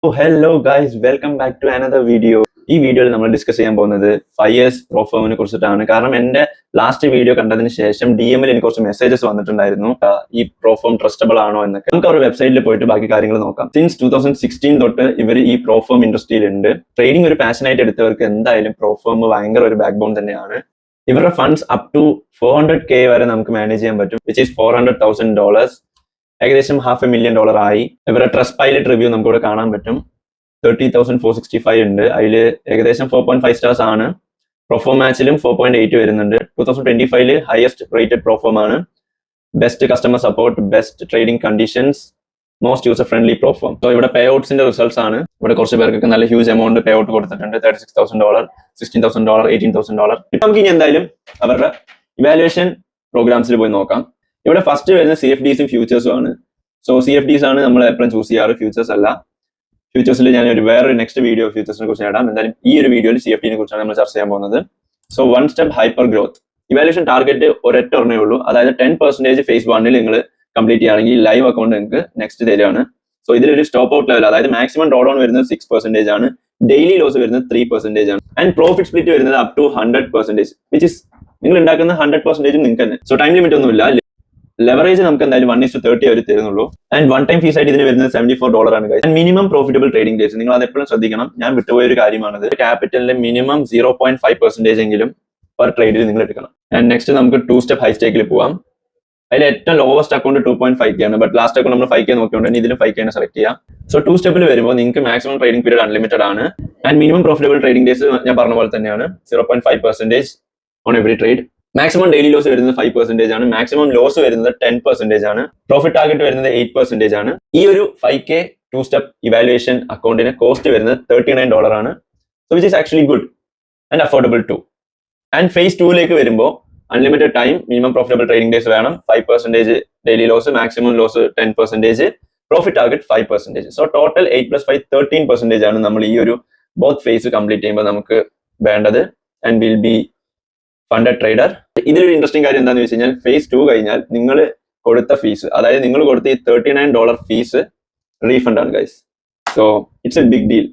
Hello guys, welcome back to another video. ഈ വീഡിയോയിൽ നമ്മൾ ഡിസ്കസ് ചെയ്യാൻ പോകുന്നത് 5 years പ്രോ ഫേമിനെ കുറിച്ചിട്ടാണ്. കാരണം എന്റെ ലാസ്റ്റ് വീഡിയോ കണ്ടതിന് ശേഷം DM-ൽ എനിക്ക് കുറച്ച് മെസ്സേജസ് വന്നിട്ടുണ്ടായിരുന്നു, ഈ പ്രോ ഫേം ട്രസ്റ്റബിൾ ആണോ എന്നൊക്കെ. നമുക്ക് അവരുടെ വെബ്സൈറ്റിൽ പോയിട്ട് ബാക്കി കാര്യങ്ങൾ നോക്കാം. സിൻസ് 2016 തൊട്ട് ഇവർ ഈ പ്രോ ഫേം ഇൻഡസ്ട്രിയിൽ ഉണ്ട്. ട്രേഡിംഗ് ഒരു പാഷനായിട്ട് എടുത്തവർക്ക് എന്തായാലും പ്രോ ഫേം ഭയങ്കര ഒരു ബാക്ക് ബോൺ തന്നെയാണ്. ഇവരുടെ ഫണ്ട്സ് അപ് ടു 400K വരെ നമുക്ക് മാനേജ് ചെയ്യാൻ പറ്റും, വിച്ച് ഈസ് $400,000. ഏകദേശം $500,000 ആയി. ഇവരുടെ ട്രസ്റ്റ് പൈലറ്റ് റിവ്യൂ നമുക്ക് ഇവിടെ കാണാൻ പറ്റും. 30,465 ഉണ്ട്. അതിൽ ഏകദേശം 4.5 stars ആണ്. പ്രൊഫോം മാച്ചിലും 4.8 വരുന്നുണ്ട്. 2025 ഹയസ്റ്റ് റേറ്റഡ് പ്രൊഫോം ആണ്. Best customer support, best trading conditions, most user friendly prop firm. So ഇവിടെ പേ ഔട്ട്സിന്റെ റിസൾട്ട്സ് ആണ്. ഇവിടെ കുറച്ച് പേർക്കൊക്കെ നല്ല ഹ്യൂജ് എമൗണ്ട് പേ ഔട്ട് കൊടുത്തിട്ടുണ്ട്. $36,000, $16,000, $18,000. നമുക്ക് ഇനി എന്തായാലും അവരുടെ ഇവാലുവേഷൻ പ്രോഗ്രാംസിൽ പോയി നോക്കാം. ഇവിടെ ഫസ്റ്റ് വരുന്ന CFDസും ഫ്യൂച്ചേഴ്സും ആണ്. സോ CFDs ആണ് നമ്മൾ എപ്പോഴും ചൂസ് ചെയ്യാറ്, ഫ്യൂച്ചേഴ്സ് അല്ല. ഫ്യൂച്ചേഴ്സിൽ ഞാൻ വേറൊരു നെക്സ്റ്റ് വീഡിയോ ഫ്യൂച്ചേഴ്സിനെ കുറിച്ച് ഇടാം. എന്തായാലും ഈ ഒരു വീഡിയോയിൽ CFD-നെ കുറിച്ചാണ് നമ്മൾ ചർച്ച ചെയ്യാൻ പോകുന്നത്. So 1 step hyper growth evaluation target ഒരൊറ്റ ഒരെണ്ണേ ഉള്ളൂ. അതായത് 10% ഫേസ് 1-ൽ നിങ്ങൾ കംപ്ലീറ്റ് ചെയ്യുകയാണെങ്കിൽ ലൈവ് അക്കൗണ്ട് നിങ്ങൾക്ക് നെക്സ്റ്റ് തരികയാണ്. സോ ഇതിലൊരു സ്റ്റോപ്പ് ഔട്ട് ലെവൽ, അതായത് മാക്സിമം ഡ്രോ ഡൗൺ വരുന്നത് 6% ആണ്. ഡെയിലി ലോസ് വരുന്നത് 3% ആണ്. ആൻഡ് പ്രോഫിറ്റ് സ്പ്ലിറ്റ് വരുന്നത് അപ് ടു 100%, വിച്ച് ഇസ് നിങ്ങൾ ഉണ്ടാക്കുന്ന 100% നിങ്ങൾക്ക് തന്നെ. സോ ടൈം ലിമിറ്റ് ഒന്നുമില്ല. ലെവറേജ് നമുക്ക് എന്തായാലും 1:30 അവർ തരുന്നുള്ളൂ. ആൻഡ് വൺ ടൈം ഫീസ് ആയിട്ട് ഇതിന് വരുന്നത് $74 ആണ്. And minimum profitable trading days നിങ്ങൾ അത് എപ്പോഴും ശ്രദ്ധിക്കണം. ഞാൻ വിട്ടുപോയ ഒരു കാര്യമാണത്. ക്യാപിറ്റലിന്റെ മിനിമം 0.5% എങ്കിലും പെർ ട്രേഡിൽ നിങ്ങൾ എടുക്കണം. ആൻഡ് നെക്സ്റ്റ് നമുക്ക് 2 step ഹൈ സ്റ്റേക്കിൽ പോവാം. അതിൽ ഏറ്റവും ലോവസ്റ്റ് അക്കൗണ്ട് 2.5K ആണ്. ബട്ട് ലാസ്റ്റ് അക്കൗണ്ട് നമ്മൾ 5K നോക്കിയോണ്ട് ഇതിലും 5K ആണ് സെലക്ട് ചെയ്യാം. സോ 2 സ്റ്റെപ്പിൽ വരുമ്പോൾ നിങ്ങൾക്ക് മാക്സിമം ട്രേഡിംഗ് പീരീഡ് അൺലിമിറ്റഡ് ആണ്. And minimum profitable trading days ഞാൻ പറഞ്ഞ പോലെ തന്നെയാണ് 0.5% on every trade. Maximum daily loss വരുന്നത് 5% ആണ്. മാക്സിമം ലോസ് വരുന്നത് 10% ആണ്. പ്രോഫിറ്റ് ടാർഗറ്റ് വരുന്നത് 8% ആണ്. ഈ ഒരു 5K 2 step ഇവാലുവേഷൻ അക്കൗണ്ടിന് കോസ്റ്റ് വരുന്നത് $39 ആണ്. So which is actually good and affordable too. And phase 2-ലേക്ക് വരുമ്പോൾ unlimited time, minimum profitable trading days വേണം, 5% daily loss, maximum loss 10%, profit target 5%. So total 8 + 5 13% ആണ് നമ്മൾ ഈ ഒരു ബോത്ത് ഫേസ് കംപ്ലീറ്റ് ചെയ്യുമ്പോൾ നമുക്ക് വേണ്ടത്. And will be funded trader. ഇതിലൊരു ഇൻട്രസ്റ്റിംഗ് കാര്യം എന്താണെന്ന് വെച്ച് കഴിഞ്ഞാൽ ഫേസ് 2 കഴിഞ്ഞാൽ നിങ്ങൾ കൊടുത്ത ഫീസ്, അതായത് നിങ്ങൾ കൊടുത്ത ഈ $39 ഫീസ് റീഫണ്ട് ആണ് guys. So it's a big deal.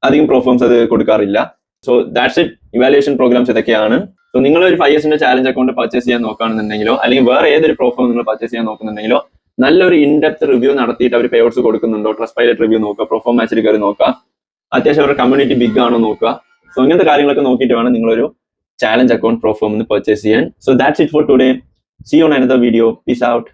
അധികം പ്രോഫോംസ് അത് കൊടുക്കാറില്ല. So that's it. Evaluation programs ഇതൊക്കെയാണ്. സോ നിങ്ങൾ ഒരു 5 years ചാലഞ്ച് അക്കൗണ്ട് പർച്ചേസ് ചെയ്യാൻ നോക്കുകയാണെന്നുണ്ടെങ്കിലോ അല്ലെങ്കിൽ വേറെ ഏതൊരു പ്രോഫോം നിങ്ങൾ പർച്ചേസ് ചെയ്യാൻ നോക്കുന്നുണ്ടെങ്കിലോ നല്ലൊരു ഇൻഡെപ്ത് റിവ്യൂ നടത്തിയിട്ട് അവർ പേ ഔട്ട്സ് കൊടുക്കുന്നുണ്ടോ, ട്രസ്റ്റ് പൈലറ്റ് റിവ്യൂ നോക്കുക, പ്രൊഫോം മാച്ചിൽ കയറി നോക്കുക, അത്യാവശ്യം അവരുടെ കമ്മ്യൂണിറ്റി ബിഗ് ആണോ നോക്കുക. സോ ഇങ്ങനത്തെ കാര്യങ്ങളൊക്കെ നോക്കിയിട്ട് വേണം നിങ്ങളൊരു challenge account pro firm purchase. So that's it for today. See you on another video. Peace out.